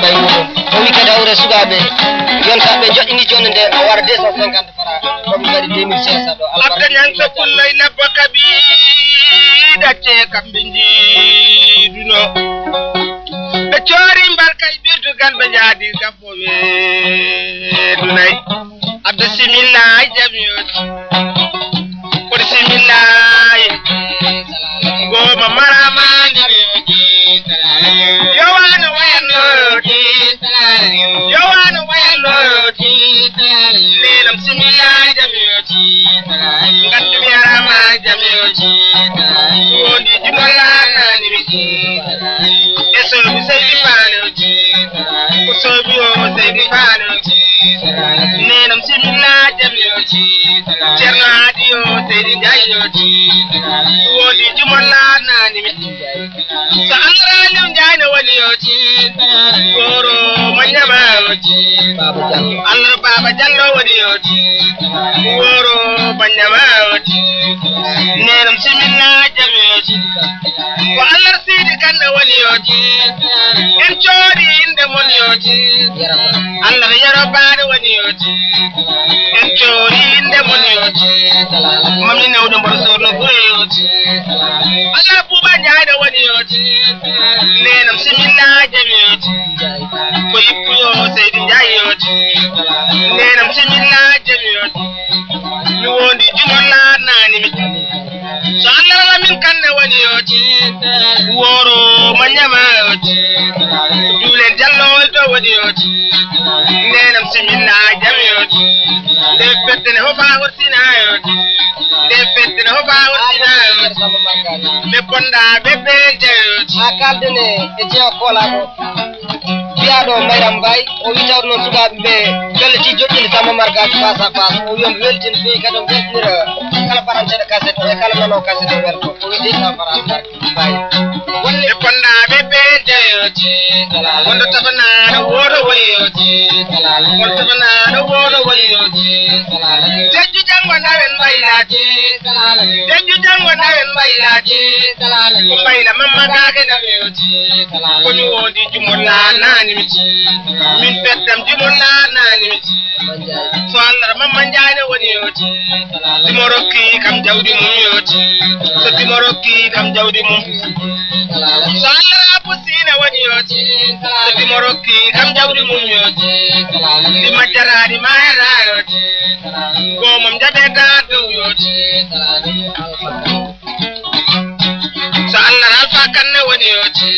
bay wuro o wi kadi awre sugabe yonta be joddini jonde o wara 250 francs ko mi gari 2500 do abda nyang so kullay labba kabi dace kambindi duno be chori mbarkay birtu galbe jadi gafowe dunay abda simillah jamiyot ko simillah go mamarama yowana wayno yowana wayno lelam simillah jamiyot ngaddu mi arama jamiyot woni jumala nani eso mi seydi fano ko sobi o seydi fano nenam simillah jamiyot cerno adio seydi jayot woni jumala nani sa angralim jayna woni yoti goro manyama Allah baba jallo woni yoti goro manyama nenam simillah jamiyot ko Allah sidi kanna woni yoti en chori inde mon yoti Allah yarabane woni yoti en chori inde mon yoti mami nawdo mbar sorno yoti Allah buba nyaade woni yoti nenam simillah jamiyot ko yippuyo seydi jayot nenam simillah jamiyot mi wondi jumolla nani mi so Allah la min kanne woni yoti woro manyama yoti dule jallo to woni yoti nenam simillah jamiyot de petene ho fa hortina yoti de petene ho fa hortina me ponda bebe jayot akaldene e jeew kolado biado mayram bay o wi tawno sugabe be gelle ci joddini sama margaji pasa pasa o yom weltin be kadam weltira kala parante cassette e kala nano cassette welto o wi dina faral bay wolle ponda bebe jayot wondo tabana do wodo wayoti wondo tabana do wodo wayoti jejju jango nawen baylati jejju jango nawen baylati ko bayla mamma gaage naweti ko ni wodi jumolla nani min peddam jumolla nani so Allah mamma jaane woni yoti dimorokki kam jawdi mum yoti so dimorokki kam jawdi mum so Allah abusina woni yoti so dimorokki kam jawdi mum yoti di majjaradi mayra yoti go mum jabeta do yoti so Allah alfa kanne woni yoti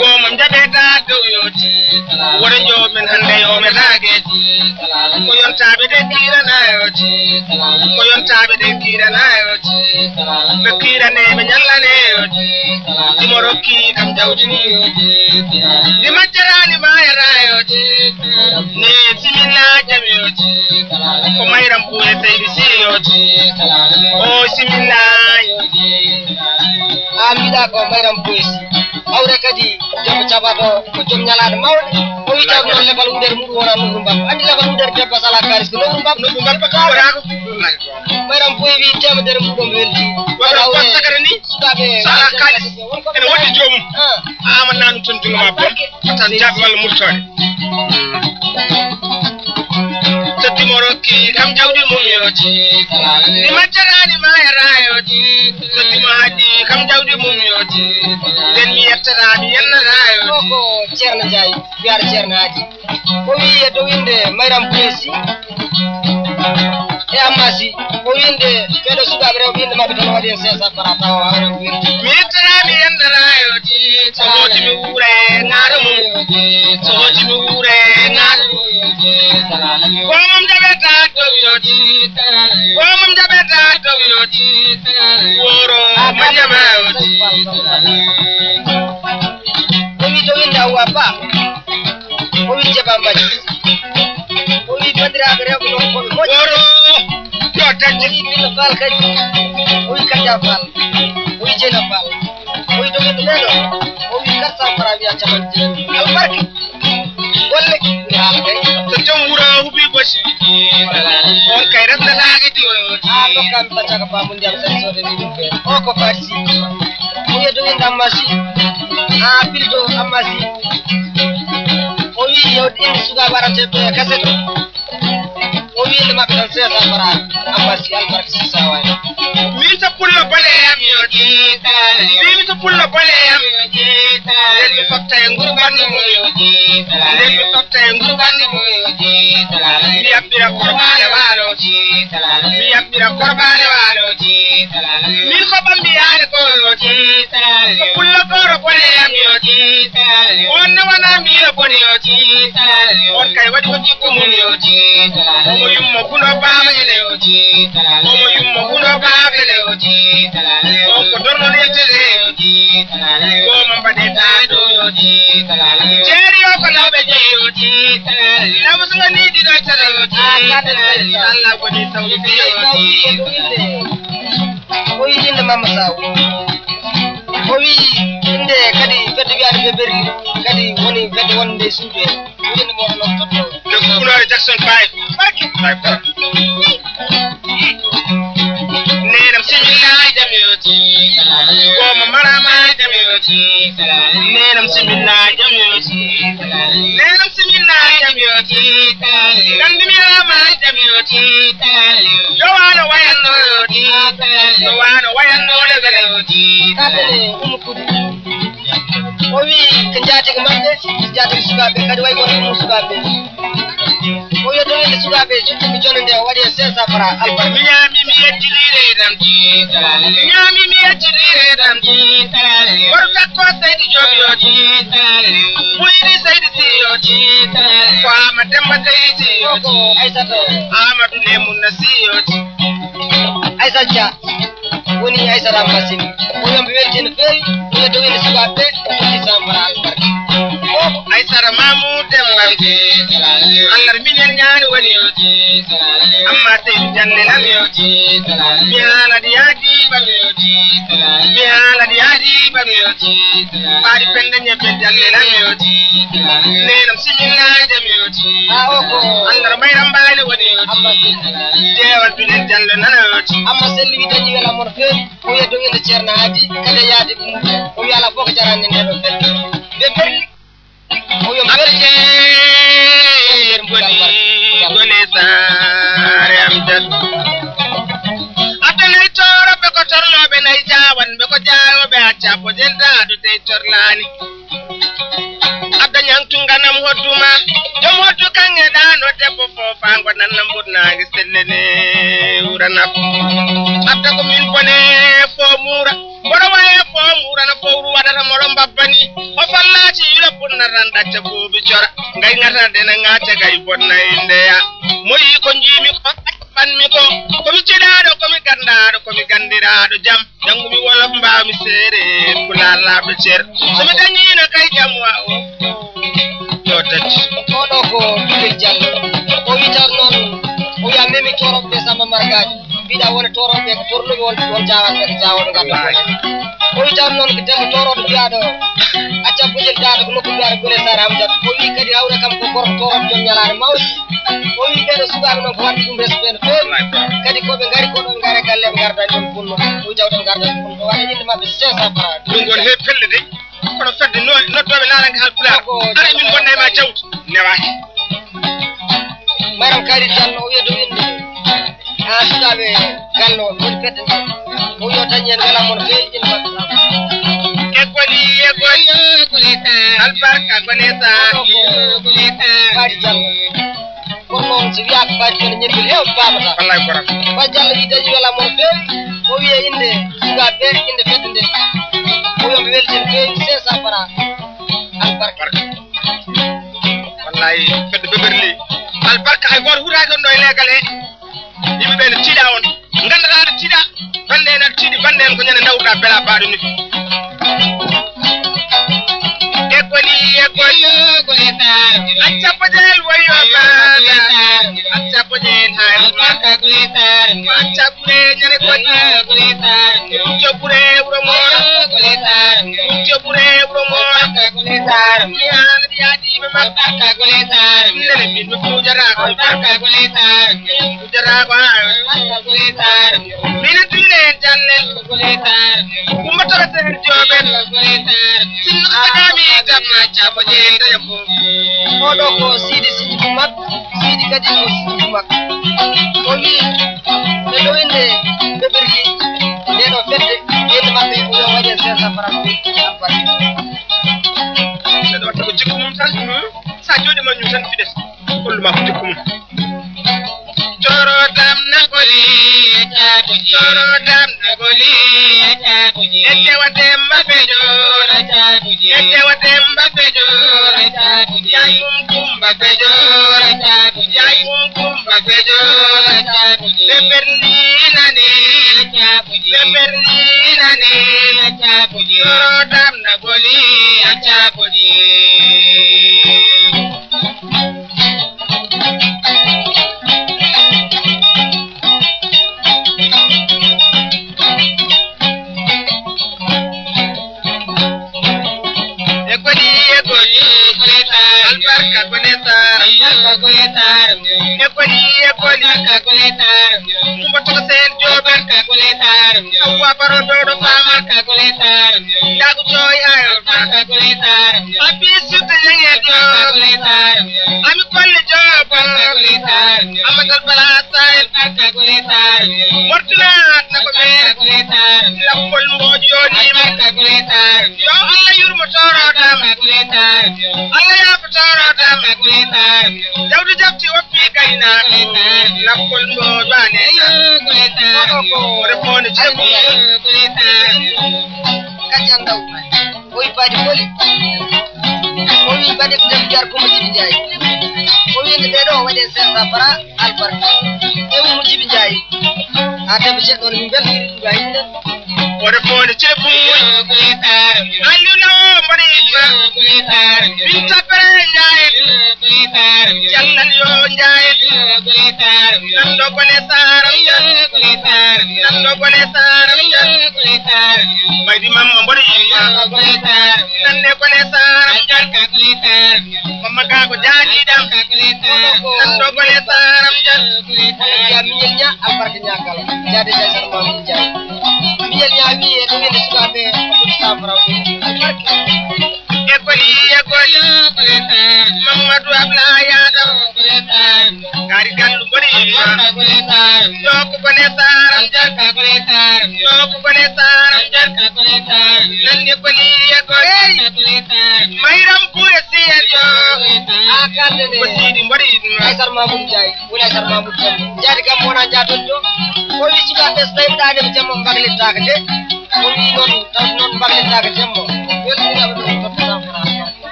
go mum jabeta do yoti wora jo men hande o me rageji ko yontabe de kira na yoti ko yontabe de kira na yoti be kira ne be nyallane yoti di morokki kam jawdini yoti di majjarani mayra yoti ne similla jamiyoti ko mayram buye taydi siriyoti o similla amida ko mayram buye awre kadi jom cabato ko jom nyalade mawde o wi taw non lebal uder mudu wona no mbab andi lebal uder debba sala karis no mbab ba ko wara mayram buye wi temeder mudu welti wala ko sagarani sukabe sala kalis ene wodi jomum aman nanu ton dingama bom tan jabbe wala murtode sati morokki kam jawdi mum yoti ni majjarani mayra yoti sati mahadi kam jawdi mum yoti den mi yettata mi yennata yoti ko cerno jay biar cerno haji ko wi do winde mayram buesi e amasi ko winde bedo sugabe rew winde mabbe tan wadi 500 parata o awre winde mi yettata mi yennata yoti sogoti mi wure ngara mum sogoti mi wure ngara ko mum jabeta do yoti ko mum jabeta do yoti woro manyama yoti ko wi do winde awapa ko wi jabambaji ko wi bandirabe rew no ko woro yo tanje bil fal kadi o wi kadja fal o wi jena fal o wi do winde lelo o wi karta para biya chaman jeni albarki golle hala kay so jom wura hubi bosi on kay rabna laagi di do kam bacaga bamun jam sen so de ni be o ko farsi o yedo winde amasi bildo amasi wi yo indi suga barante be kaseto o wi le mabbe tan sesa para ambasi albarka sawa mi ta pullo bale am yo jitale mi ta pullo bale am yo jitale mi fakta nguru bandi mo yo jitale mi fakta nguru bandi mo yo jitale mi abira korbale walo jitale mi abira korbale walo jitale mi ko bambi ale ko yo jitale pullo goro bale am yo jitale on wana mi yo boni yo jitale on kay wadi ko jikko mo yo jitale mo yummo kuno baama ele yo jitale mo yummo kuno baama ele yo jitale o ko dorno yetele yo jitale ko mambade tado yo jitale jeri o ko lawbe je yo jitale lamu sunga ni di do tare yo jitale Allah ko ni tawli yo jitale o yinde mama saw o wi inde kadi fedde wiade be berri kadi woni fedde wonde suude yinde mo non totto le couleur Jackson 5 barki nenam similaay jamiyoti ko ma marama jamiyoti nenam similaay jamiyoti nenam similaay jamiyoti gandimi rama jamiyoti yowana wayanno yoti yowana wayanno le galoti o wi ko jaati ko mabbe jaati sukabe kadi way woni sukabe o yo doyde sukabe jotti jonde wadi sesa para albar miami mi yejjire dam jitale miami mi yejjire dam jitale warka ko saydi jobi yo jitale muiri saydi si yo jitale ko amademba saydi yo aisata amadu lemun nasi yo aisata woni aisata masini o yombe weltene fewi o yo doyde sukabe jotti sambara albar aisara mamu demba jitale Allah minen nyaani woni yo jitale amma tay janne lam yo jitale mi hala di yadi ba yo jitale mi hala di yadi ba yo jitale mari pende nyebe janne lam yo jitale nenam simina dem yo jitale Allah may rambale woni yo jitale jewal binen janne nana yo jitale amma selli wi dañi wala mon fewi o yeddo inde cerna adi kada yaade o wi ala foko jarande nden do fedde be berli o yo berje gone sare am dal atanay toro be ko torlobe nay jawan be ko jaawobe acca bo jelda do dey torlani adanyang tunganam hoduma jom hodu kange dano debbo fofa ngonan nambudnaangi sellene urana adda ko min bone fo mura bodo waye fo mura na fo ru wadata modo babbani o fallati yula bunna ran dacce bobi jora ngay ngata de na ngate gay bonna indeya moyi ko jimi ko banmi ko mi cidaado ko mi gandaado ko mi gandiraado jam jangumi wolof mbaami seere kulalaɓe cer somi dañino kay jam wa o yo tati oɗo ko Dulel Diallo o witan noon o wiya memi toroɓe Samba Margaji mbiɗa woni toroɓe ko tornuɓe won jawaɓe ko jawoɗo gadda o witan noon ko debbo toroɗo mbiyaɗo acca bojel daado ko nokku mbiyaɗo Gole Sare Hamdata o wi kadi hawre kam ko gorko toroɓe joom ñalade mawɗi o wi ɓeɗo sukaɓe noon ko wadde ɗum respe no fewi kadi koɓe gari ko ɗon gare galle ɓe gardani ɗon funno o wi jawɗen gardani funno waɗa inde mabɓe 500 francs ɗum gon he pelle de kono fedde noddoɓe laarange halpulaar ara min bonna e ma jawdi newaki Maram Kari Diallo o wiya dow inde ha sukaɓe galle o woni fedde nde o wi o dañi hen wela mono fewi inde mabɓe egoli albarka gone Fadi Diallo kono noon so wiyaka Fadi kono ñebbil hewɓe pamata wallahi koram Fadi Diallo wi dañi wela mono fewi o wiya inde sukaɓe inde fedde nde o wiyoɓe weltine fewi 500 francs albarka wallahi fedde beberli albarka hay goto huraji on ɗo e leegal he yimɓeɓe ne tiiɗa on gandata aɗa tiiɗa bande en aɗa tiiɗi bande en ko ñande dawɗa beela baɗo ni egoli acca bojel wayo baɗa acca bojel hay acca ɓure ñane goni ucco ɓure wuro moɗo ucco ɓure wuro moɗo mi hana ɗi yaɗiɓe makka nene min mi fujarako fujarako ha mina tuyne en jallel kumba toɓe seher joɓen sinno aɗami damma chapa jenda yako oɗo ko sidi bu mag sidi kadi ko sidi bu mag o wi ɓe ɗowinde ɓe ɓergi ndeɗo fedde yende maɓɓe yo waɗe 500 francs neɗɗo watta ko jikku mum tan sa jooɗi ma ñum tan fiɗes holluma ko jikku mum coro dam nagoli coro dam nagoli ette watem mbaɓejo ette watem mbaɓejo yayum kumba bejo yayum kumba bejo ɓe berlinane coro dam nagoli a cakoɗi